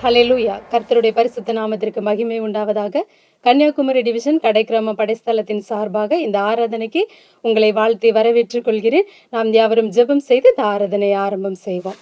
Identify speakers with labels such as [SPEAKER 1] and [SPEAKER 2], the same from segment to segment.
[SPEAKER 1] ஹல்லேலூயா. கர்த்தருடைய பரிசுத்த நாமத்திற்கு மகிமை உண்டாவதாக. கன்னியாகுமரி டிவிஷன் கடைக்கிராம படைஸ்தலத்தின் சார்பாக இந்த ஆராதனைக்கு உங்களை வாழ்த்தி வரவேற்றுக் கொள்கிறேன். நாம் யாவரும் ஜெபம் செய்து இந்த ஆராதனையை ஆரம்பம் செய்வோம்.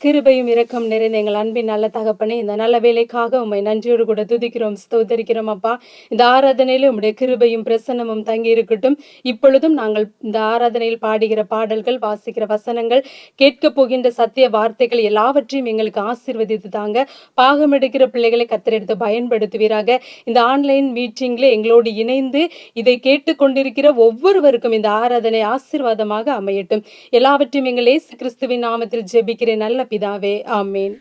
[SPEAKER 1] கிருபையும் இரக்கம் நிறைந்த எங்கள் அன்பின் நல்ல தகப்பனே, இந்த நல்ல வேலைக்காக உம்மை நன்றியோடு கூட துதிக்கிறோம், ஸ்தோத்தரிக்கிறோம் அப்பா. இந்த ஆராதனையில் உம்முடைய கிருபையும் பிரசன்னமும் தங்கி இருக்கட்டும். இப்பொழுதும் நாங்கள் இந்த ஆராதனையில் பாடுகிற பாடல்கள், வாசிக்கிற வசனங்கள், கேட்க போகின்ற சத்திய வார்த்தைகள் எல்லாவற்றையும் எங்களுக்கு ஆசீர்வதித்து தாங்க. பாகம் எடுக்கிற பிள்ளைகளை கத்தரெடுத்து பயன்படுத்துவீராக. இந்த ஆன்லைன் மீட்டிங்ல எங்களோடு இணைந்து இதை கேட்டுக்கொண்டிருக்கிற ஒவ்வொருவருக்கும் இந்த ஆராதனை ஆசீர்வாதமாக அமையட்டும். எல்லாவற்றையும் எங்கள் இயேசு கிறிஸ்துவின் நாமத்தில் ஜெபிக்கிறேன் நல்ல பிதாவே, ஆமேன்.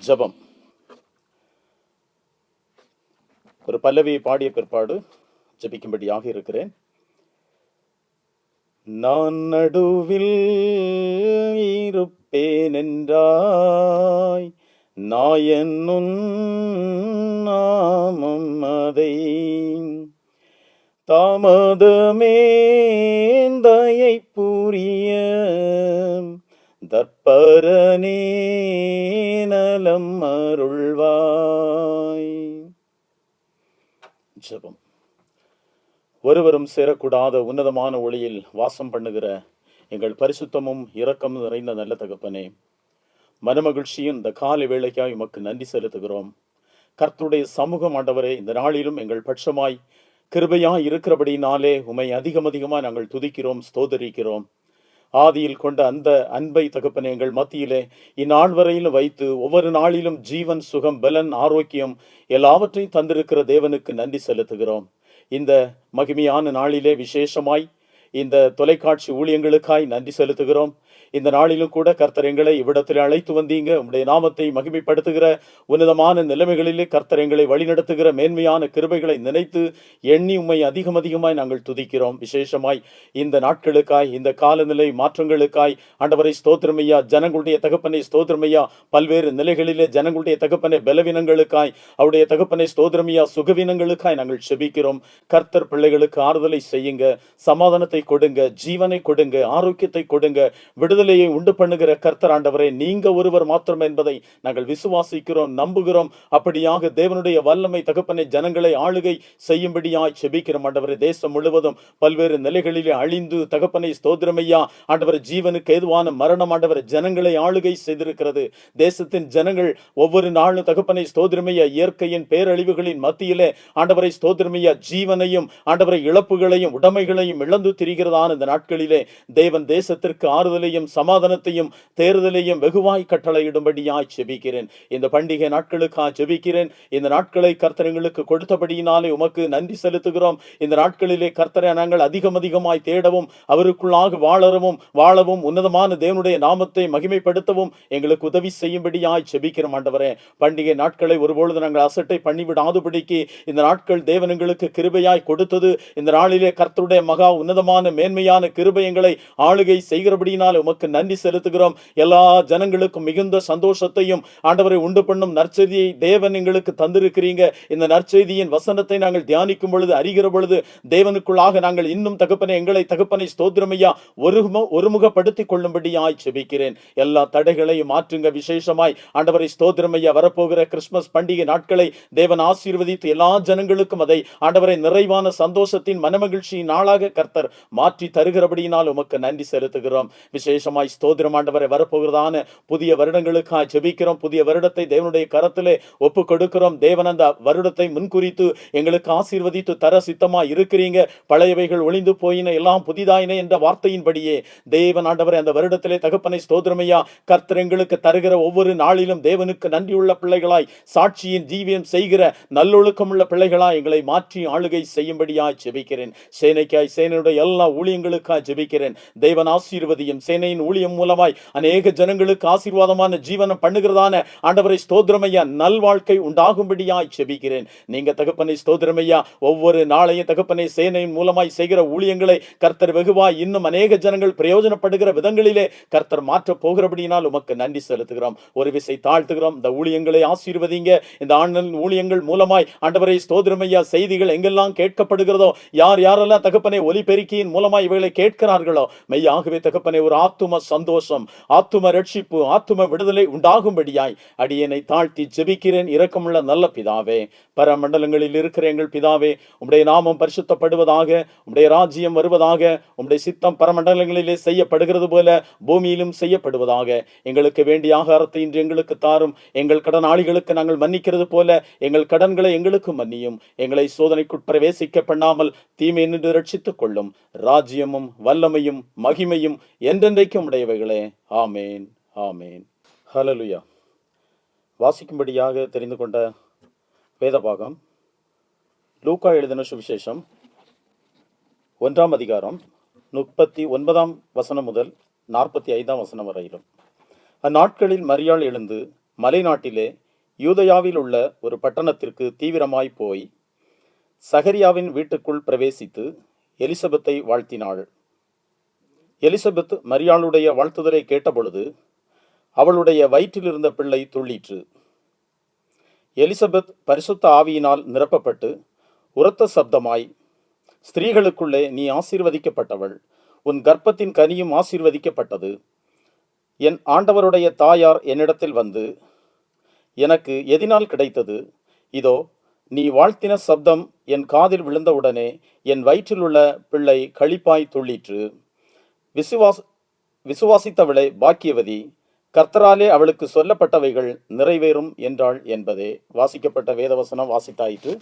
[SPEAKER 2] ஜபம். ஒரு பல்லவியை பாடிய பிற்பாடு ஜபிக்கும்படியாக இருக்கிறேன். நான் நடுவில் இருப்பேன் என்றாய், நாயனும் நாமம் அதை தாமதமே தயை புரிய தற்பரனே நலம் அருள்வாய். ஜெபம். ஒருவரும் சேரக்கூடாத உன்னதமான ஒளியில் வாசம் பண்ணுகிற எங்கள் பரிசுத்தமும் இரக்கமும் நிறைந்த நல்ல தகப்பனே, மனமகிழ்ச்சியும் இந்த காலை வேளைக்காய் உமக்கு நன்றி செலுத்துகிறோம். கர்த்தருடைய சமூகம் ஆண்டவரே, இந்த நாளிலும் எங்கள் பட்சமாய் கிருபையாய் இருக்கிறபடினாலே உமை அதிகமாக நாங்கள் துதிக்கிறோம், ஸ்தோதரிக்கிறோம். ஆதியில் கொண்ட அந்த அன்பை தகப்பனே எங்கள் மத்தியிலே இந்நாள் வரையிலும் வைத்து ஒவ்வொரு நாளிலும் ஜீவன், சுகம், பலன், ஆரோக்கியம் எல்லாவற்றையும் தந்திருக்கிற தேவனுக்கு நன்றி செலுத்துகிறோம். இந்த மகிமையான நாளிலே விசேஷமாய் இந்த தொலைக்காட்சி ஊழியங்களுக்காய் நன்றி செலுத்துகிறோம். இந்த நாளிலும் கூட கர்த்தர் எங்களை இவ்விடத்தில் அழைத்து வந்தீங்க. உம்முடைய நாமத்தை மகிமைப்படுத்துகிற உன்னதமான நிலைமைகளிலே கர்த்தர் எங்களை வழிநடத்துகிற மேன்மையான கிருபைகளை நினைத்து எண்ணி உம்மை அதிகமாய் நாங்கள் துதிக்கிறோம். விசேஷமாய் இந்த நாட்களுக்காய், இந்த காலநிலை மாற்றங்களுக்காய் ஆண்டவரை ஸ்தோத்திரமையா, ஜனங்களுடைய தகப்பனை ஸ்தோத்திரமையா, பல்வேறு நிலைகளிலே ஜனங்களுடைய தகப்பனை பலவீனங்களுக்காய், அவருடைய தகப்பனை ஸ்தோத்திரமையா, சுகவீனங்களுக்காய் நாங்கள் செபிக்கிறோம். கர்த்தர் பிள்ளைகளுக்கு ஆறுதலை செய்யுங்க, சமாதானத்தை கொடுங்க, ஜீவனை கொடுங்க, ஆரோக்கியத்தை கொடுங்க, விடுதலையை உண்டு பண்ணுகிற கர்த்தர் ஆண்டவரே நீங்க ஒருவர் மாத்திரம் என்பதை நாங்கள் விசுவாசிக்கிறோம், நம்புகிறோம். அப்படியாக தேவனுடைய வல்லமை தகப்பனை ஜனங்களை ஆளுகை செய்யும்படியாய் செபிக்கிறோம். ஆண்டவரே, தேசம் முழுவதும் பல்வேறு நிலைகளிலே அழிந்து தகப்பனை ஸ்தோத்திரமையா ஆண்டவரை ஜீவனுக்கு ஏதுவான மரணம் ஆண்டவரை ஜனங்களை ஆளுகை செய்திருக்கிறது. தேசத்தின் ஜனங்கள் ஒவ்வொரு நாளும் தகப்பனை ஸ்தோத்திரமையா இயற்கையின் பேரழிவுகளின் மத்தியிலே ஆண்டவரை ஸ்தோத்திரமையா ஜீவனையும் ஆண்டவரை இழப்புகளையும் உடைமைகளையும் இழந்து திரிகிறதான இந்த நாட்களிலே தேவன் தேசத்திற்கு ஆறுதலையும் ஐக்கியத்தையும் சமாதானத்தையும் தேர்தலையும் வெகுவாய் கட்டளையிடும்படியாய் ஜெபிக்கிறேன். இந்த பண்டிகை நாட்களுக்காக ஜெபிக்கிறேன். இந்த நாட்களை கர்த்தர் எங்களுக்கு கொடுத்தபடியினாலே உமக்கு நன்றி செலுத்துகிறோம். இந்த நாட்களிலே கர்த்தரை நாங்கள் அதிகமாய் தேடவும் அவருக்குள்ளாக வாழவும் உன்னதமான தேவனுடைய நாமத்தை மகிமைப்படுத்தவும் எங்களுக்கு உதவி செய்யும்படியாய் ஜெபிக்கிறோம் ஆண்டவரே. பண்டிகை நாட்களை ஒருபொழுது நாங்கள் அசட்டை பண்ணிவிடாதபடிக்கு இந்த நாட்கள் தேவன் எங்களுக்கு கிருபையாய் கொடுத்தது. இந்த நாளிலே கர்த்தருடைய மகா உன்னதமான மேன்மையான கிருபை எங்களை ஆளுகை செய்கிறபடியினால் உமக்கு நன்றி செலுத்துகிறோம். எல்லா ஜனங்களுக்கும் மிகுந்த சந்தோஷத்தையும் ஆண்டவரை உண்டு பண்ணும் நற்செய்தியை தேவன் எங்களுக்கு தந்திருக்கிறீங்க. இந்த நற்செய்தியின் வசனத்தை நாங்கள் தியானிக்கும் பொழுது அறிகிற பொழுது தேவனுக்குள்ளாக நாங்கள் இன்னும் தகப்பனை எங்களை தகப்பனை ஸ்தோத்திரமையா ஒருமுகப்படுத்திக் கொள்ளும்படியாய் ஜெபிக்கிறேன். எல்லா தடைகளையும் மாற்றுங்க. விசேஷமாய் ஆண்டவரை ஸ்தோத்திரமையா வரப்போகிற கிறிஸ்துமஸ் பண்டிகை நாட்களை தேவன் ஆசீர்வதித்து எல்லா ஜனங்களுக்கும் அதை ஆண்டவரை நிறைவான சந்தோஷத்தின் மனமகிழ்ச்சியின் நாளாக கர்த்தர் மாற்றி தருகிறபடியினால் உமக்கு நன்றி செலுத்துகிறோம். விசேஷமாய் ஸ்தோத்திரம் ஆண்டவரை வரப்போகிறதான புதிய வருடங்களுக்காக ஜெபிக்கிறோம். புதிய வருடத்தை தேவனுடைய கரத்திலே ஒப்பு கொடுக்கிறோம். தேவன் அந்த வருடத்தை முன்குறித்து எங்களுக்கு ஆசீர்வதித்து தர சித்தமா இருக்கிறீங்க. பழையவைகள் ஒளிந்து போயின, எல்லாம் புதிதாயின என்ற வார்த்தையின்படியே தேவன் ஆண்டவரை அந்த வருடத்திலே தகப்பனை ஸ்தோத்திரமையா கர்த்தர் எங்களுக்கு தருகிற ஒவ்வொரு நாளிலும் தேவனுக்கு நன்றியுள்ள பிள்ளைகளாய் சாட்சியின் ஜீவியம் செய்கிற நல்லொழுக்கமுள்ள பிள்ளைகளாய் எங்களை மாற்றி ஆளுகை செய்யும்படியாய் ஜெபிக்கிறேன். சேனைக்காய் சேனையுடைய எல்லா ஊழியங்களுக்காய் ஜெபிக்கிறேன். தேவன் ஆசீர்வதியும். சேனையின் ஊழியம் மூலமாய் அநேக ஜனங்களுக்கு ஆசீர்வாதமான ஜீவனம் பண்ணுகிறதான ஆண்டவரை ஸ்தோத்திரமையா நல்வாழ்க்கை உண்டாகும்படியாய் ஜெபிக்கிறேன். நீங்க தகப்பனை ஸ்தோத்திரமையா ஒவ்வொரு நாளையும் தகப்பனை சேனையின் மூலமாய் செய்கிற ஊழியங்களை கர்த்தர் வெகுவாய் இன்னும் அநேக ஜனங்கள் பிரயோஜனப்படுகிற விதங்களிலே கர்த்தர் மாற்ற போகிறபடியினால் உமக்கு நன்றி செலுத்துகிறோம். ஒரு விசை தாழ்த்துகிறோம். இந்த ஊழியங்களை ஆசீர்வதிங்க. இந்த ஆன்லைன் ஊழியங்கள் மூலமாய் ஆண்டவரை ஸ்தோத்திரமையா செய்திகள் எங்கெல்லாம் கேட்கப்படுகிறதோ, யாரெல்லாம் தகப்பனை ஒலிபெருக்கியின் மூலமாய் இவைகளை கேட்கிறார்களோ, மெய்யாகவே தகப்பனை ஒரு ஆத்தும சந்தோஷம், ஆத்தும ரட்சிப்பு, ஆத்தும விடுதலை உண்டாகும்படியாய் அடியேனை தாழ்த்தி ஜெபிக்கிறேன். இரக்கமுள்ள நல்ல பிதாவே, பரமண்டலங்களில் இருக்கிற எங்கள் பிதாவே, உம்முடைய நாமம் பரிசுத்தப்படுவதாக, உம்முடைய ராஜ்யம் வருவதாக, உம்முடைய சித்தம் பரமண்டலங்களிலே செய்யப்படுகிறது போல பூமியிலும் செய்யப்படுவதாக. எங்களுக்கு வேண்டிய ஆகாரத்தை இன்று எங்களுக்கு தாரும். எங்கள் கடனாளிகளுக்கு நாங்கள் மன்னிக்கிறது போல எங்கள் கடன்களை எங்களுக்கு மன்னியும். எங்களை சோதனைக்குட் பிரவேசிக்க பண்ணாமல் தீமை நின்று ரட்சித்துக் கொள்ளும். ராஜ்யமும் வல்லமையும் மகிமையும் என்றென்றைக்கும் உடையவைகளே. ஆமேன், ஆமேன். ஹல்லேலூயா. வாசிக்கும்படியாக தெரிந்து கொண்ட வேத பாகம் லூக்கா எழுதின சுவிசேஷம் 1ஆம் அதிகாரம் 39ஆம் வசனம் முதல் 45ஆம் வசனம் வரையிலும். அந்நாட்களில் மரியாள் எழுந்து மலை நாட்டிலே யூதயாவில் உள்ள ஒரு பட்டணத்திற்கு தீவிரமாய் போய் சகரியாவின் வீட்டுக்குள் பிரவேசித்து எலிசபெத்தை வாழ்த்தினாள். எலிசபெத் மரியாளுடைய வாழ்த்துதலை கேட்டபொழுது அவளுடைய வயிற்றிலிருந்த பிள்ளை துள்ளிற்று. எலிசபெத் பரிசுத்த ஆவியினால் நிரப்பப்பட்டு உரத்த சப்தமாய், ஸ்திரீகளுக்குள்ளே நீ ஆசீர்வதிக்கப்பட்டவள், உன் கர்ப்பத்தின் கனியும் ஆசீர்வதிக்கப்பட்டது. என் ஆண்டவருடைய தாயார் என்னிடத்தில் வந்து எனக்கு எதினால் கிடைத்தது? இதோ நீ வாழ்த்தின சப்தம் என் காதில் விழுந்தவுடனே என் வயிற்றிலுள்ள பிள்ளை களிப்பாய் துள்ளிற்று. விசுவாசித்தவளை பாக்கியவதி, கர்த்தராலே அவளுக்கு சொல்லப்பட்டவைகள் நிறைவேறும் என்றாள் என்பதே. வாசிக்கப்பட்ட வேதவசனம் வாசித்தாயிற்று.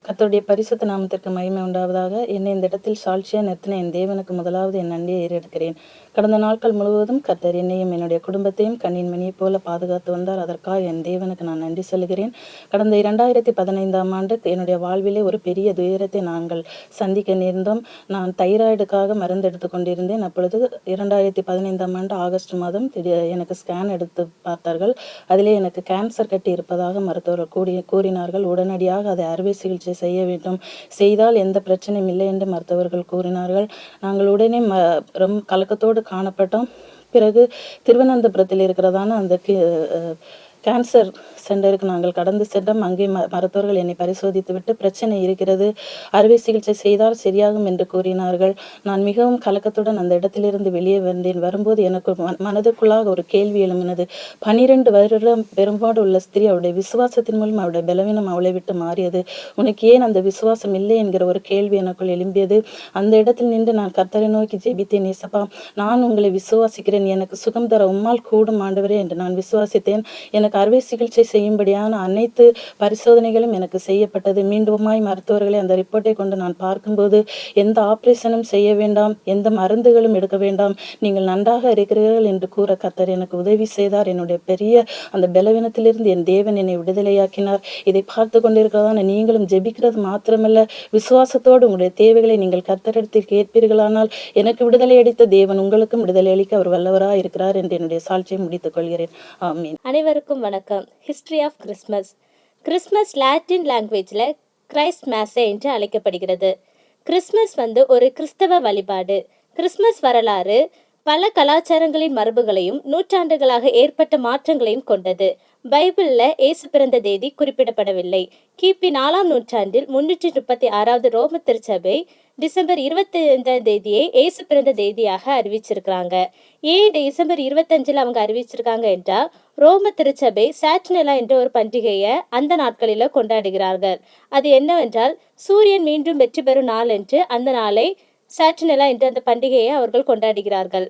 [SPEAKER 3] கர்த்தருடைய பரிசுத்த நாமத்திற்கு மகிமை உண்டாவதாக. என்னை இந்த இடத்தில் சாட்சியா நிறுத்தின என் தேவனுக்கு முதலாவது என் நன்றியை ஏறெடுக்கிறேன். கடந்த நாட்கள் முழுவதும் கர்த்தர் என்னையும் என்னுடைய குடும்பத்தையும் கண்ணின் மணியை போல பாதுகாத்து வந்தார். அதற்காக என் தேவனுக்கு நான் நன்றி சொல்கிறேன். கடந்த 2015ஆம் ஆண்டு என்னுடைய வாழ்விலே ஒரு பெரிய துயரத்தை நாங்கள் சந்திக்க நேர்ந்தோம். நான் தைராய்டுக்காக மருந்து எடுத்து கொண்டிருந்தேன். அப்பொழுது 2015ஆம் ஆண்டு ஆகஸ்ட் மாதம் எனக்கு ஸ்கேன் எடுத்து பார்த்தார்கள். அதிலே எனக்கு கேன்சர் கட்டி இருப்பதாக மருத்துவர்கள் கூறினார்கள். உடனடியாக அதை அறுவை சிகிச்சை செய்ய வேண்டும், செய்தால் எந்த பிரச்சனையும் இல்லை என்று மருத்துவர்கள் கூறினார்கள். நாங்கள் உடனே ரொம்ப கலக்கத்தோடு காணப்பட்டோம். பிறகு திருவனந்தபுரத்தில் இருக்கிறதான அந்த கேன்சர் சென்டருக்கு நாங்கள் கடந்து சென்றோம். அங்கே மருத்துவர்கள் என்னை பரிசோதித்து விட்டு பிரச்சனை இருக்கிறது, அறுவை சிகிச்சை செய்தால் சரியாகும் என்று கூறினார்கள். நான் மிகவும் கலக்கத்துடன் அந்த இடத்திலிருந்து வெளியே வந்தேன். வரும்போது எனக்கு மனதுக்குள்ளாக ஒரு கேள்வி எழும்பினது. 12 வருடம் பெரும்பாடு உள்ள ஸ்திரீ, அவருடைய விசுவாசத்தின் மூலம் அவருடைய பலவீனம் அவளை விட்டு மாறியது. உனக்கு ஏன் அந்த விசுவாசம் இல்லை என்கிற ஒரு கேள்வி எனக்குள் எழும்பியது. அந்த இடத்தில் நின்று நான் கர்த்தரை நோக்கி ஜெபித்தேன். இயேசப்பா, நான் உங்களை விசுவாசிக்கிறேன், எனக்கு சுகம் தர உம்மால் கூடும் ஆண்டவரே என்று நான் விசுவாசித்தேன். எனக்கு எனக்கு அறுவை சிகிச்சை செய்யும்படியான அனைத்து பரிசோதனைகளும் எனக்கு செய்யப்பட்டது. மீண்டுமாய் மருத்துவர்களை அந்த ரிப்போர்ட்டை கொண்டு நான் பார்க்கும்போது எந்த ஆப்ரேஷனும் செய்ய வேண்டாம், எந்த மருந்துகளும் எடுக்க வேண்டாம், நீங்கள் நன்றாக இருக்கிறீர்கள் என்று கூற கர்த்தர் எனக்கு உதவி செய்தார். என்னுடைய பெரிய அந்த பலவீனத்திலிருந்து என் தேவன் என்னை விடுதலையாக்கினார். இதை பார்த்து கொண்டிருக்கிறதான நீங்களும் ஜெபிக்கிறது மாத்திரமல்ல, விசுவாசத்தோடு உங்களுடைய தேவைகளை நீங்கள் கர்த்தரிடத்தில் கேட்பீர்களானால் எனக்கு விடுதலை அளித்த தேவன் உங்களுக்கும் விடுதலை அளிக்க அவர் வல்லவராக இருக்கிறார் என்று என்னுடைய சாட்சியை முடித்துக் கொள்கிறேன். ஆமீன்.
[SPEAKER 4] அனைவருக்கும் வணக்கம். History of Christmas. Christmas Latin லாங்குவேஜில் கிரைஸ்ட் மேஸே என்று அழைக்கப்படுகிறது. கிறிஸ்மஸ் ஒரு கிறிஸ்தவ வழிபாடு. கிறிஸ்மஸ் வரலாறு பல கலாச்சாரங்களின் மரபுகளையும் நூற்றாண்டுகளாக ஏற்பட்ட மாற்றங்களையும் கொண்டது. பைபிளில் இயேசு பிறந்த தேதி குறிப்பிடப்படவில்லை. கிபி 4ஆம் நூற்றாண்டில் 336வது ரோம திருச்சபை டிசம்பர் 25ஆம் தேதியை இயேசு பிறந்த தேதியாக அறிவிச்சிருக்கிறாங்க. ஏன் டிசம்பர் 25 அவங்க அறிவிச்சிருக்காங்க என்றால், ரோம திருச்சபை சாட்னெலா என்ற ஒரு பண்டிகையை அந்த நாட்களில் கொண்டாடுகிறார்கள். அது என்னவென்றால், சூரியன் மீண்டும் வெற்றி பெறும் நாள் என்று அந்த நாளை சாட்னெலா என்ற அந்த பண்டிகையை அவர்கள் கொண்டாடுகிறார்கள்.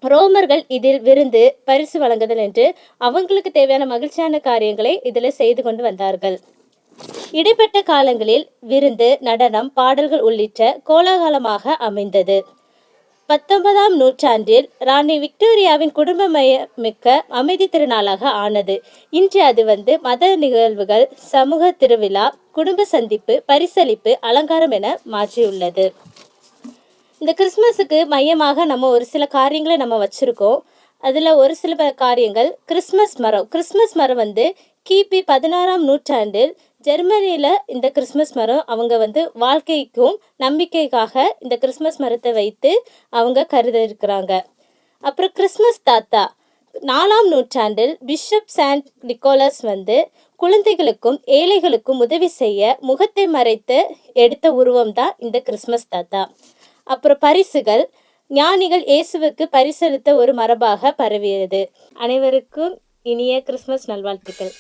[SPEAKER 4] ரோமர்கள் இதில் விருந்து, பரிசு வழங்குதல் என்று அவங்களுக்கு தேவையான மகிழ்ச்சியான காரியங்களை இதில் செய்து கொண்டு வந்தார்கள். இடைப்பட்ட காலங்களில் விருந்து, நடனம், பாடல்கள் உள்ளிட்ட கோலாகலமாக அமைந்தது. 19ஆம் நூற்றாண்டில் ராணி விக்டோரியாவின் குடும்பமயமிக்க அமைதி திருநாளாக ஆனது. இன்று அது மத நிகழ்வுகள், சமூக திருவிழா, குடும்ப சந்திப்பு, பரிசளிப்பு, அலங்காரம் என மாற்றியுள்ளது. இந்த கிறிஸ்மஸுக்கு மையமாக நம்ம ஒரு சில காரியங்களை நம்ம வச்சுருக்கோம். அதில் ஒரு சில காரியங்கள் கிறிஸ்மஸ் மரம். கிறிஸ்மஸ் மரம் கிபி 16ஆம் நூற்றாண்டில் ஜெர்மனியில் இந்த கிறிஸ்மஸ் மரம் அவங்க வாழ்க்கைக்கும் நம்பிக்கைக்காக இந்த கிறிஸ்மஸ் மரத்தை வைத்து அவங்க கருத இருக்கிறாங்க. அப்புறம் கிறிஸ்மஸ் தாத்தா 4ஆம் நூற்றாண்டில் பிஷப் சாண்ட் நிக்கோலஸ் குழந்தைகளுக்கும் ஏழைகளுக்கும் உதவி செய்ய முகத்தை மறைத்து எடுத்த உருவம் தான் இந்த கிறிஸ்மஸ் தாத்தா. அப்புறம் பரிசுகள், ஞானிகள் இயேசுவுக்கு பரிசளித்த ஒரு மரபாக பரவியது. அனைவருக்கும் இனிய கிறிஸ்மஸ் நல்வாழ்த்துக்கள்.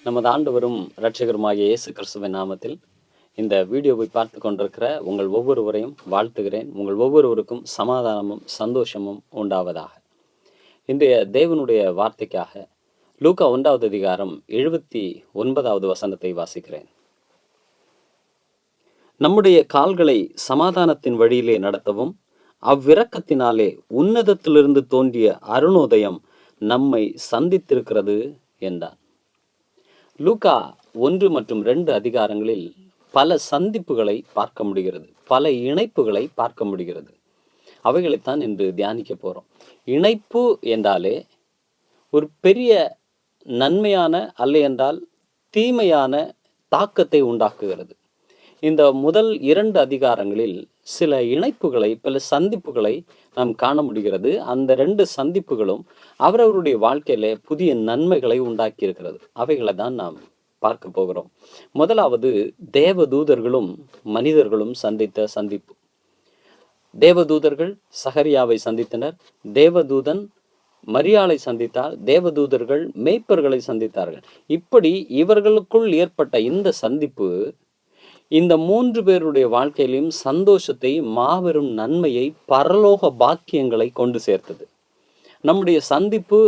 [SPEAKER 5] நமது ஆண்டவரும் இரட்சகருமாகிய இயேசு கிறிஸ்துவின் நாமத்தில் இந்த வீடியோவை பார்த்து கொண்டிருக்கிற உங்கள் ஒவ்வொருவரையும் வாழ்த்துகிறேன். உங்கள் ஒவ்வொருவருக்கும் சமாதானமும் சந்தோஷமும் உண்டாவதாக. இன்றைய தேவனுடைய வார்த்தைக்காக லூக்கா 1வது அதிகாரம் 79வது வசனத்தை வாசிக்கிறேன். நம்முடைய கால்களை சமாதானத்தின் வழியிலே நடத்தவும் அவ்விரக்கத்தினாலே உன்னதத்திலிருந்து தோன்றிய அருணோதயம் நம்மை சந்தித்திருக்கிறது என்றார். லூக்கா 1 மற்றும் 2 அதிகாரங்களில் பல சந்திப்புகளை பார்க்க முடிகிறது, பல இணைப்புகளை பார்க்க முடிகிறது. அவைகளைத்தான் இன்று தியானிக்க போறோம். இணைப்பு என்றாலே ஒரு பெரிய நன்மையான அல்ல என்றால் தீமையான தாக்கத்தை உண்டாக்குகிறது. இந்த முதல் 2 அதிகாரங்களில் சில இணைப்புகளை, பல சந்திப்புகளை நாம் காண முடிகிறது. அந்த 2 சந்திப்புகளும் அவரவருடைய வாழ்க்கையில புதிய நன்மைகளை உண்டாக்கி இருக்கிறது. அவைகளை தான் நாம் பார்க்க போகிறோம். முதலாவது, தேவதூதர்களும் மனிதர்களும் சந்தித்த சந்திப்பு. தேவதூதர்கள் சகரியாவை சந்தித்தனர், தேவதூதன் மரியாளை சந்தித்தார், தேவதூதர்கள் மேய்ப்பர்களை சந்தித்தார்கள். இப்படி இவர்களுக்குள் ஏற்பட்ட இந்த சந்திப்பு இந்த 3 பேருடைய வாழ்க்கையிலும் சந்தோஷத்தை, மாபெரும் நன்மையை, பரலோக பாக்கியங்களை கொண்டு சேர்த்தது. நம்முடைய சந்திப்பு,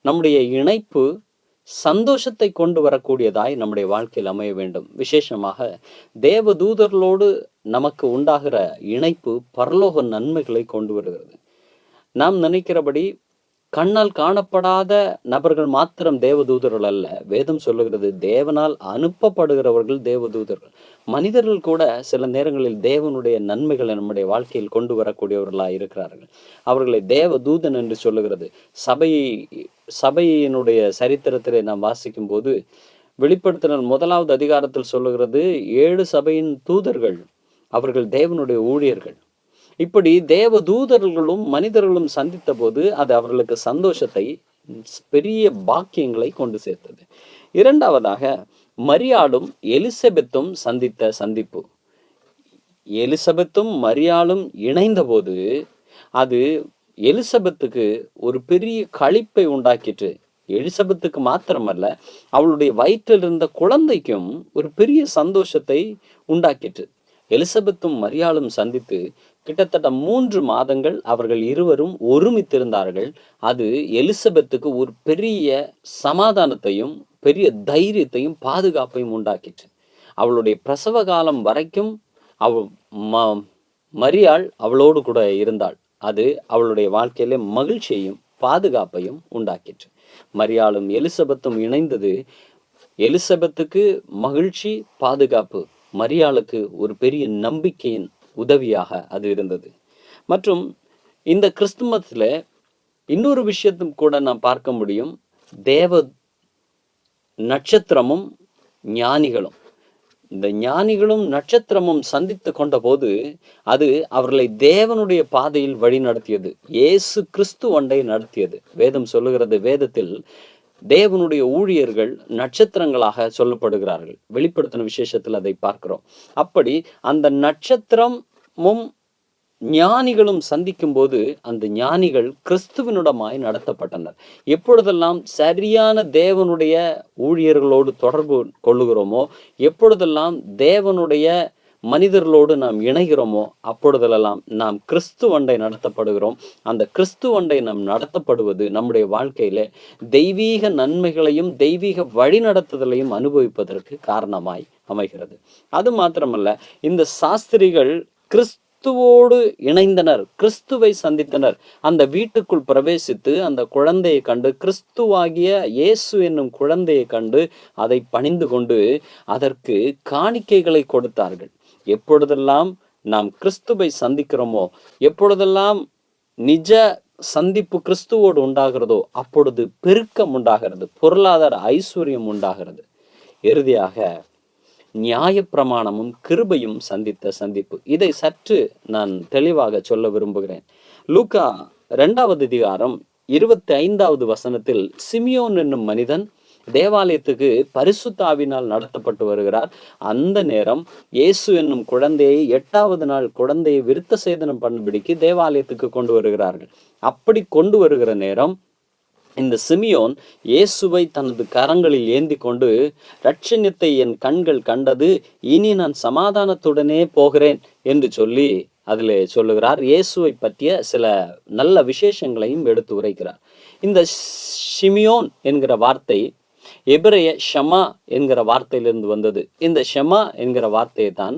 [SPEAKER 5] நம்முடைய இணைப்பு சந்தோஷத்தை கொண்டு வரக்கூடியதாய் நம்முடைய வாழ்க்கையில் அமைய வேண்டும். விசேஷமாக தேவதூதர்களோடு நமக்கு உண்டாகிற இணைப்பு பரலோக நன்மைகளை கொண்டு வருகிறது. நாம் நினைக்கிறபடி கண்ணால் காணப்படாத நபர்கள் மாத்திரம் தேவதூதர்கள் அல்ல. வேதம் சொல்லுகிறது தேவனால் அனுப்பப்படுகிறவர்கள் தேவதூதர்கள். மனிதர்கள் கூட சில நேரங்களில் தேவனுடைய நன்மைகளை நம்முடைய வாழ்க்கையில் கொண்டு வரக்கூடியவர்களாக இருக்கிறார்கள். அவர்களை தேவதூதன் என்று சொல்லுகிறது. சபையினுடைய சரித்திரத்திலே நாம் வாசிக்கும் போது வெளிப்படுத்தின 1வது அதிகாரத்தில் சொல்லுகிறது 7 சபையின் தூதர்கள், அவர்கள் தேவனுடைய ஊழியர்கள். இப்படி தேவ தூதர்களும் மனிதர்களும் சந்தித்த போது அது அவர்களுக்கு சந்தோஷத்தை, பெரிய பாக்கியங்களை கொண்டு சேர்த்தது. 2வதாக, மரியாளும் எலிசபெத்தும் சந்தித்த சந்திப்பு. எலிசபெத்தும் மரியாளும் இணைந்த போது அது எலிசபெத்துக்கு ஒரு பெரிய களிப்பை உண்டாக்கிற்று. எலிசபெத்துக்கு மாத்திரமல்ல, அவளுடைய வயிற்றில் இருந்த குழந்தைக்கும் ஒரு பெரிய சந்தோஷத்தை உண்டாக்கிற்று. எலிசபெத்தும் மரியாளும் சந்தித்து கிட்டத்தட்ட 3 மாதங்கள் அவர்கள் இருவரும் ஒருமித்திருந்தார்கள். அது எலிசபெத்துக்கு ஒரு பெரிய சமாதானத்தையும் பெரிய தைரியத்தையும் பாதுகாப்பையும் உண்டாக்கிற்று. அவளுடைய பிரசவ காலம் வரைக்கும் மரியாள் அவளோடு கூட இருந்தாள். அது அவளுடைய வாழ்க்கையிலே மகிழ்ச்சியையும் பாதுகாப்பையும் உண்டாக்கிற்று. மரியாளும் எலிசபெத்தும் இணைந்தது எலிசபெத்துக்கு மகிழ்ச்சி, பாதுகாப்பு, மரியாளுக்கு ஒரு பெரிய நம்பிக்கையின் உதவியாக அது இருந்தது. மற்றும் இந்த கிறிஸ்துமஸ்ல இன்னொரு விஷயத்தும் கூட நாம் பார்க்க முடியும். தேவ நட்சத்திரமும் ஞானிகளும், இந்த ஞானிகளும் நட்சத்திரமும் சந்தித்து கொண்ட போது அது அவர்களை தேவனுடைய பாதையில் வழி நடத்தியது. இயேசு கிறிஸ்து ஒன்றை நடத்தியது. வேதம் சொல்லுகிறது, வேதத்தில் தேவனுடைய ஊழியர்கள் நட்சத்திரங்களாக சொல்லப்படுகிறார்கள். வெளிப்படுத்தின விசேஷத்தில் அதை பார்க்கிறோம். அப்படி அந்த நட்சத்திரமும் ஞானிகளும் சந்திக்கும் போது அந்த ஞானிகள் கிறிஸ்துவனிடமாய் நடத்தப்பட்டனர். எப்பொழுதெல்லாம் சரியான தேவனுடைய ஊழியர்களோடு தொடர்பு கொள்ளுகிறோமோ, எப்பொழுதெல்லாம் தேவனுடைய மனிதர்களோடு நாம் இணைகிறோமோ, அப்பொழுதெல்லாம் நாம் கிறிஸ்துவண்டை நடத்தப்படுகிறோம். அந்த கிறிஸ்துவண்டை நாம் நடத்தப்படுவது நம்முடைய வாழ்க்கையில தெய்வீக நன்மைகளையும் தெய்வீக வழிநடத்துதலையும் அனுபவிப்பதற்கு காரணமாய் அமைகிறது. அது மாத்திரமல்ல, இந்த சாஸ்திரிகள் கிறிஸ்துவோடு இணைந்தனர், கிறிஸ்துவை சந்தித்தனர். அந்த வீட்டுக்குள் பிரவேசித்து அந்த குழந்தையை கண்டு, கிறிஸ்துவாகிய இயேசு என்னும் குழந்தையை கண்டு அதை பணிந்து கொண்டு அதற்கு காணிக்கைகளை கொடுத்தார்கள். எப்பொழுதெல்லாம் நாம் கிறிஸ்துவை சந்திக்கிறோமோ, எப்பொழுதெல்லாம் நிஜ சந்திப்பு கிறிஸ்துவோடு உண்டாகிறதோ, அப்பொழுது பெருக்கம் உண்டாகிறது, பொருளாதார ஐஸ்வர்யம் உண்டாகிறது. இறுதியாக நியாயப்பிரமாணமும் கிருபையும் சந்தித்த சந்திப்பு. இதை சற்று நான் தெளிவாக சொல்ல விரும்புகிறேன். லூக்கா 2வது அதிகாரம் 25வது வசனத்தில் சிமியோன் என்னும் மனிதன் தேவாலயத்துக்கு பரிசுத்த ஆவியினால் நடத்தப்பட்டு வருகிறார். அந்த நேரம் இயேசு என்னும் குழந்தையை 8வது நாள் குழந்தையை விருத்த சேதனம் பண்ணும்படிக்கு தேவாலயத்துக்கு கொண்டு வருகிறார்கள். அப்படி கொண்டு வருகிற நேரம் இந்த சிமியோன் இயேசுவை தனது கரங்களில் ஏந்தி கொண்டு, இரட்சணியத்தை என் கண்கள் கண்டது, இனி நான் சமாதானத்துடனே போகிறேன் என்று சொல்லி அதிலே சொல்லுகிறார். இயேசுவை பற்றிய சில நல்ல விசேஷங்களையும் எடுத்து உரைக்கிறார். இந்த ஷிமியோன் என்கிற வார்த்தை எபிரேய ஷமா என்கிற வார்த்தையிலிருந்து வந்தது. இந்த ஷமா என்கிற வார்த்தையை தான்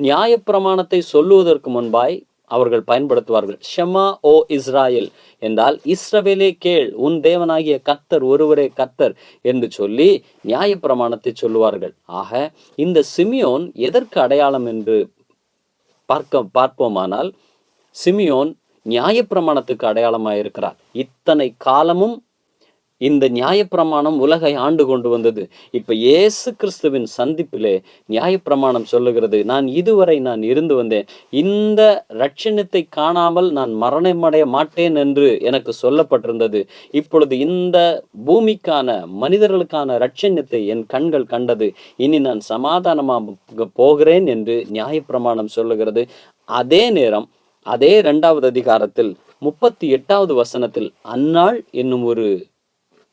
[SPEAKER 5] நியாயப்பிரமாணத்தை சொல்லுவதற்கு முன்பாய் அவர்கள் பயன்படுத்துவார்கள். ஷமா ஓ இஸ்ராயேல் என்றால் இஸ்ரவேலே கேள், உன் தேவனாகிய கர்த்தர் ஒருவரே கர்த்தர் என்று சொல்லி நியாயப்பிரமாணத்தை சொல்லுவார்கள். ஆக இந்த சிமியோன் எதற்கு அடையாளம் என்று பார்ப்போமானால், சிமியோன் நியாயப்பிரமாணத்துக்கு அடையாளமாக இருக்கிறார். இத்தனை காலமும் இந்த நியாயப்பிரமாணம் உலகை ஆண்டு கொண்டு வந்தது. இப்ப இயேசு கிறிஸ்துவின் சந்திப்பிலே நியாயப்பிரமாணம் சொல்லுகிறது, நான் இதுவரை நான் இருந்து வந்தேன், இந்த இரட்சணியத்தை காணாமல் நான் மரணமடைய மாட்டேன் என்று எனக்கு சொல்லப்பட்டிருந்தது. இப்பொழுது இந்த பூமிக்கான மனிதர்களுக்கான இரட்சணியத்தை என் கண்கள் கண்டது, இனி நான் சமாதானமாக போகிறேன் என்று நியாயப்பிரமாணம் சொல்லுகிறது. அதே நேரம் அதே 2வது அதிகாரத்தில் 38வது வசனத்தில் அன்னாள் என்னும்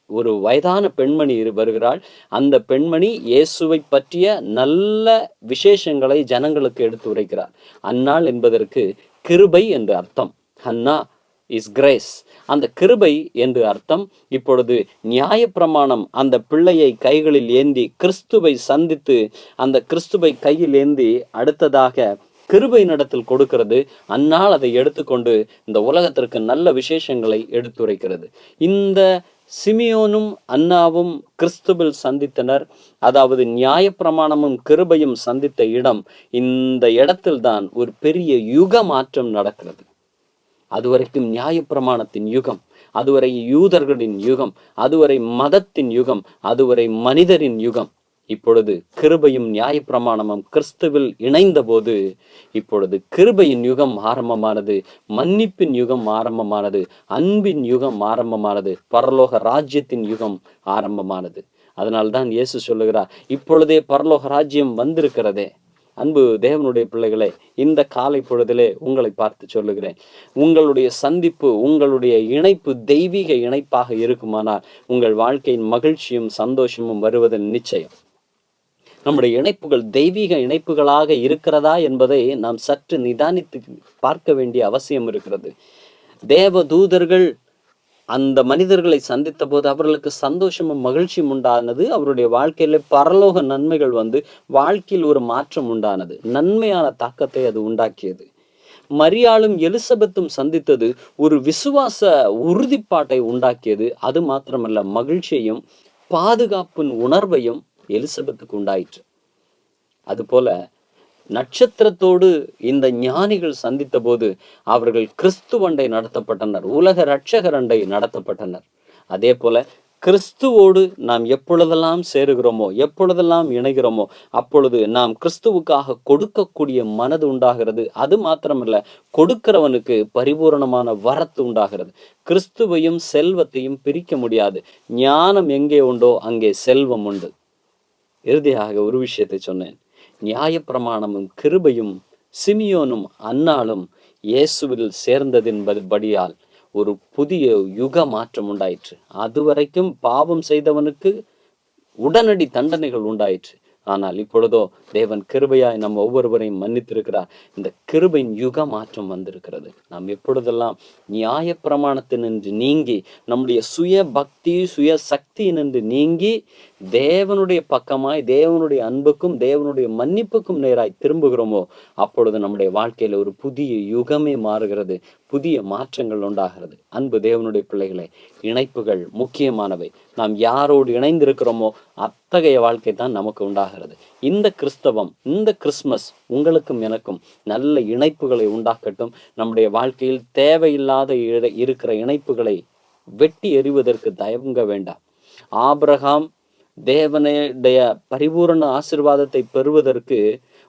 [SPEAKER 5] ஒரு வயதான பெண்மணி வருகிறாள். அந்த பெண்மணி இயேசுவை பற்றிய நல்ல விசேஷங்களை ஜனங்களுக்கு எடுத்து உரைக்கிறார். அன்னாள் என்பதற்கு கிருபை என்று அர்த்தம். அன்னா இஸ் கிரேஸ். அந்த கிருபை என்று அர்த்தம். இப்பொழுது நியாயப்பிரமாணம் அந்த பிள்ளையை கைகளில் ஏந்தி கிறிஸ்துவை சந்தித்து அந்த கிறிஸ்துவை கையில் ஏந்தி அடுத்ததாக கிருபை நடத்தில் கொடுக்கிறது. அந்நாள் அதை எடுத்துக்கொண்டு இந்த உலகத்திற்கு நல்ல விசேஷங்களை எடுத்துரைக்கிறது. இந்த சிமியோனும் அன்னாவும் கிறிஸ்துவில் சந்தித்தனர். அதாவது நியாயப்பிரமாணமும் கிருபையும் சந்தித்த இடம். இந்த இடத்தில்தான் ஒரு பெரிய யுக மாற்றம் நடக்கிறது. அதுவரைக்கும் நியாயப்பிரமாணத்தின் யுகம், அதுவரை யூதர்களின் யுகம், அதுவரை மதத்தின் யுகம், அதுவரை மனிதரின் யுகம். இப்பொழுது கிருபையும் நியாயப்பிரமாணமும் கிறிஸ்துவில் இணைந்த போது இப்பொழுது கிருபையின் யுகம் ஆரம்பமானது, மன்னிப்பின் யுகம் ஆரம்பமானது, அன்பின் யுகம் ஆரம்பமானது, பரலோக ராஜ்யத்தின் யுகம் ஆரம்பமானது. அதனால்தான் இயேசு சொல்லுகிறார், இப்பொழுதே பரலோக ராஜ்யம் வந்திருக்கிறதே. அன்பு தேவனுடைய பிள்ளைகளே, இந்த காலை பொழுதிலே உங்களை பார்த்து சொல்லுகிறேன், உங்களுடைய சந்திப்பு, உங்களுடைய இணைப்பு தெய்வீக இணைப்பாக இருக்குமானால் உங்கள் வாழ்க்கையின் மகிழ்ச்சியும் சந்தோஷமும் வருவதன் நிச்சயம். நம்முடைய இணைப்புகள் தெய்வீக இணைப்புகளாக இருக்கிறதா என்பதை நாம் சற்று நிதானித்து பார்க்க வேண்டிய அவசியம் இருக்கிறது. தேவ தூதர்கள் அந்த மனிதர்களை சந்தித்த போது அவர்களுக்கு சந்தோஷமும் மகிழ்ச்சியும் உண்டானது. அவருடைய வாழ்க்கையில பரலோக நன்மைகள் வந்து வாழ்க்கையில் ஒரு மாற்றம் உண்டானது. நன்மையான தாக்கத்தை அது உண்டாக்கியது. மரியாளும் எலிசபெத்தும் சந்தித்தது ஒரு விசுவாச உறுதிப்பாட்டை உண்டாக்கியது. அது மாத்திரமல்ல, மகிழ்ச்சியையும் பாதுகாப்பின் உணர்வையும் எலிசபெத்துக்கு உண்டாயிற்று. அதுபோல நட்சத்திரத்தோடு இந்த ஞானிகள் சந்தித்த போது அவர்கள் கிறிஸ்துவண்டை நடத்தப்பட்டனர், உலக இரட்சகரண்டை நடத்தப்பட்டனர். அதே போல கிறிஸ்துவோடு நாம் எப்பொழுதெல்லாம் சேருகிறோமோ, எப்பொழுதெல்லாம் இணைகிறோமோ, அப்பொழுது நாம் கிறிஸ்துவுக்காக கொடுக்கக்கூடிய மனது உண்டாகிறது. அது மாத்திரமல்ல, கொடுக்கிறவனுக்கு பரிபூரணமான வரத்து உண்டாகிறது. கிறிஸ்துவையும் செல்வத்தையும் பிரிக்க முடியாது. ஞானம் எங்கே உண்டோ அங்கே செல்வம் உண்டு. இறுதியாக ஒரு விஷயத்தை சொன்னேன். நியாயப்பிரமாணமும் கிருபையும் சிமியோனும் அன்னாளும் இயேசுவில் சேர்ந்ததின்படியால் ஒரு புதிய யுக மாற்றம் உண்டாயிற்று. அதுவரைக்கும் பாவம் செய்தவனுக்கு உடனடி தண்டனைகள் உண்டாயிற்று. ஆனால் இப்பொழுதோ தேவன் கிருபையாய் நம்ம ஒவ்வொருவரையும் மன்னித்திருக்கிறார். இந்த கிருபையின் யுக மாற்றம் வந்திருக்கிறது. நாம் எப்பொழுதெல்லாம் நியாயப்பிரமாணத்தினின்று நீங்கி, நம்முடைய சுய பக்தி சுய சக்தியினின்று நீங்கி தேவனுடைய பக்கமாய், தேவனுடைய அன்புக்கும் தேவனுடைய மன்னிப்புக்கும் நேராய் திரும்புகிறோமோ, அப்பொழுது நம்முடைய வாழ்க்கையில ஒரு புதிய யுகமே மாறுகிறது, புதிய மாற்றங்கள் உண்டாகிறது. அன்பு தேவனுடைய பிள்ளைகளை, இணைப்புகள் முக்கியமானவை. நாம் யாரோடு இணைந்திருக்கிறோமோ அத்தகைய வாழ்க்கை தான் நமக்கு உண்டாகிறது. இந்த கிறிஸ்தவம், இந்த கிறிஸ்மஸ் உங்களுக்கும் எனக்கும் நல்ல இணைப்புகளை உண்டாக்கட்டும். நம்முடைய வாழ்க்கையில் தேவையில்லாத இருக்கிற இணைப்புகளை வெட்டி எறிவதற்கு தயங்க வேண்டாம். ஆபிரகாம் தேவனுடைய பரிபூரண ஆசீர்வாதத்தை பெறுவதற்கு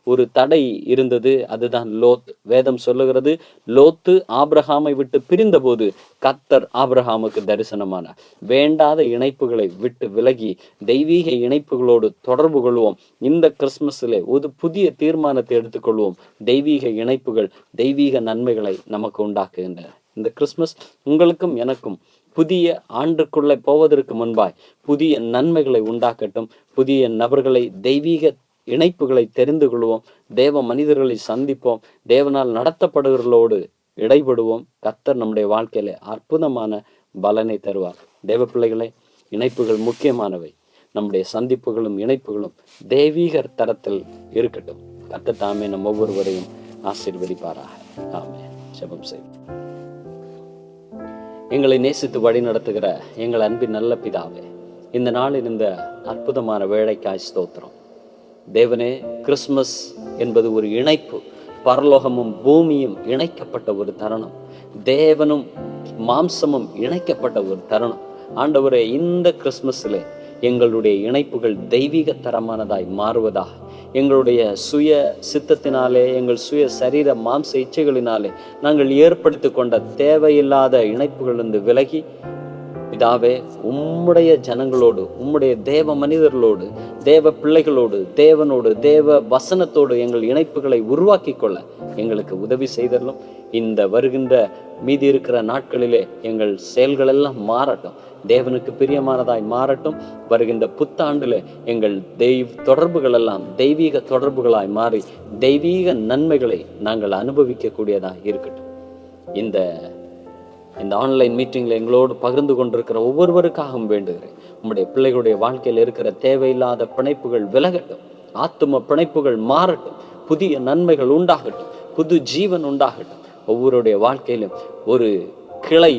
[SPEAKER 5] ஒரு தடை இருந்தது. அதுதான் லோத். வேதம் சொல்லுகிறது, லோத்து ஆபிரகாமை விட்டு பிரிந்த போது கர்த்தர் ஆபிரகாமுக்கு தரிசனமானார். வேண்டாத இணைப்புகளை விட்டு விலகி தெய்வீக இணைப்புகளோடு தொடர்பு கொள்வோம். இந்த கிறிஸ்துமஸிலே ஒரு புதிய தீர்மானத்தை எடுத்துக்கொள்வோம். தெய்வீக இணைப்புகள் தெய்வீக நன்மைகளை நமக்கு உண்டாக்குகின்றன. இந்த கிறிஸ்துமஸ் உங்களுக்கும் எனக்கும் புதிய ஆண்டுக்குள்ளே போவதற்கு முன்பாய் புதிய நன்மைகளை உண்டாக்கட்டும். புதிய நபர்களை, தெய்வீக இணைப்புகளை தெரிந்து கொள்வோம். தேவ மனிதர்களை சந்திப்போம். தேவனால் நடத்தப்படுகிறவர்களோடு இடைபடுவோம். கர்த்தர் நம்முடைய வாழ்க்கையில அற்புதமான பலனை தருவார். தேவ பிள்ளைகளே, இணைப்புகள் முக்கியமானவை. நம்முடைய சந்திப்புகளும் இணைப்புகளும் தெய்வீக தரத்தில் இருக்கட்டும். கர்த்தர் தாமே நம் ஒவ்வொருவரையும் ஆசீர்வதிப்பாராக. ஆமென். ஜெபம் செய்வோம். எங்களை நேசித்து வழி நடத்துகிற எங்கள் அன்பின் நல்ல பிதாவே, இந்த நாளில் இந்த அற்புதமான வேளைக்காய் ஸ்தோத்திரம். தேவனே, கிறிஸ்மஸ் என்பது ஒரு இணைப்பு. பரலோகமும் பூமியும் இணைக்கப்பட்ட ஒரு தருணம். தேவனும் மாம்சமும் இணைக்கப்பட்ட ஒரு தருணம். ஆண்டவரே, இந்த கிறிஸ்மஸில் எங்களுடைய இணைப்புகள் தெய்வீக தரமானதாய் மாறுவதாக, எங்களுடைய சுய சித்தத்தினாலே, எங்கள் சுய சரீர மாம்ச இச்சைகளினாலே நாங்கள் ஏற்படுத்தி கொண்ட தேவையில்லாத இணைப்புகளிலிருந்து விலகி, பிதாவே, உம்முடைய ஜனங்களோடு, உம்முடைய தேவ மனிதர்களோடு, தேவ பிள்ளைகளோடு, தேவனோடு, தேவ வசனத்தோடு எங்கள் இணைப்புகளை உருவாக்கி கொள்ள எங்களுக்கு உதவி செய்தரலும். இந்த வருகின்ற மீதி இருக்கிற நாட்களிலே எங்கள் செயல்கள் எல்லாம் மாறட்டும், தேவனுக்கு பிரியமானதாய் மாறட்டும். வருகின்ற புத்தாண்டில் எங்கள் தொடர்புகள் எல்லாம் தெய்வீக தொடர்புகளாய் மாறி தெய்வீக நன்மைகளை நாங்கள் அனுபவிக்கக்கூடியதாக இருக்கட்டும். இந்த ஆன்லைன் மீட்டிங்கில் எங்களோடு பகிர்ந்து கொண்டிருக்கிற ஒவ்வொருவருக்காகவும் வேண்டுகிறேன். உம்முடைய பிள்ளைகளுடைய வாழ்க்கையில் இருக்கிற தேவையில்லாத பிணைப்புகள் விலகட்டும். ஆத்தும பிணைப்புகள் மாறட்டும். புதிய நன்மைகள் உண்டாகட்டும். புது ஜீவன் உண்டாகட்டும். ஒவ்வொருடைய வாழ்க்கையிலும் ஒரு கிளை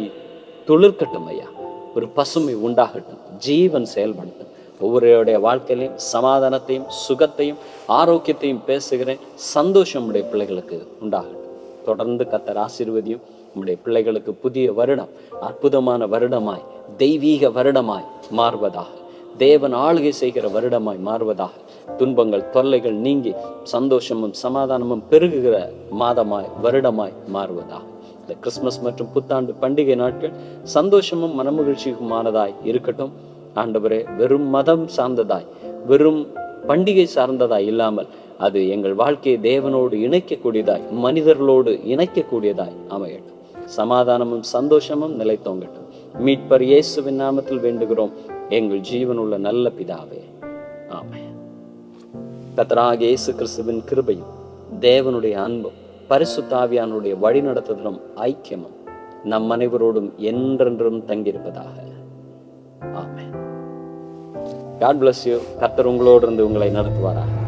[SPEAKER 5] துளிர்க்கட்டும் ஐயா. ஒரு பசுமை உண்டாகட்டும். ஜீவன் செயல்படட்டும். ஒவ்வொருடைய வாழ்க்கையிலையும் சமாதானத்தையும் சுகத்தையும் ஆரோக்கியத்தையும் பேசுகிறேன். சந்தோஷம் உடைய பிள்ளைகளுக்கு உண்டாகட்டும். தொடர்ந்து கர்த்தர் ஆசீர்வதியும். உம்முடைய பிள்ளைகளுக்கு புதிய வருடம் அற்புதமான வருடமாய், தெய்வீக வருடமாய் மாறுவதாக, தேவன் ஆளுகை செய்கிற வருடமாய் மாறுவதாக, துன்பங்கள் தொல்லைகள் நீங்கி சந்தோஷமும் சமாதானமும் பெருகுகிற மாதமாய் வருடமாய் மாறுவதாக. இந்த கிறிஸ்துமஸ் மற்றும் புத்தாண்டு பண்டிகை நாட்கள் சந்தோஷமும் மனமகிழ்ச்சியுமானதாய் இருக்கட்டும். ஆண்டவரே, வெறும் மதம் சார்ந்ததாய், வெறும் பண்டிகை சார்ந்ததாய் இல்லாமல் அது எங்கள் வாழ்க்கையை தேவனோடு இணைக்கக்கூடியதாய், மனிதர்களோடு இணைக்கக்கூடியதாய் அமையட்டும். சமாதானமும் சந்தோஷமும் நிலைத்தோங்கட்டும். மீட்பர் இயேசுவின் நாமத்தில் வேண்டுகிறோம் எங்கள் ஜீவனுள்ள நல்ல பிதாவே, ஆமென். கர்த்தராகிய இயேசு கிறிஸ்துவின் கிருபையும் தேவனுடைய அன்பும் பரிசுத்த ஆவியானுடைய வழிநடத்துதலும் ஐக்கியமும் நம் அனைவரோடும் என்றென்றும் தங்கியிருப்பதாக. ஆமென். God bless you. கர்த்தர் உங்களோடு இருந்து உங்களை நடத்துவாராக.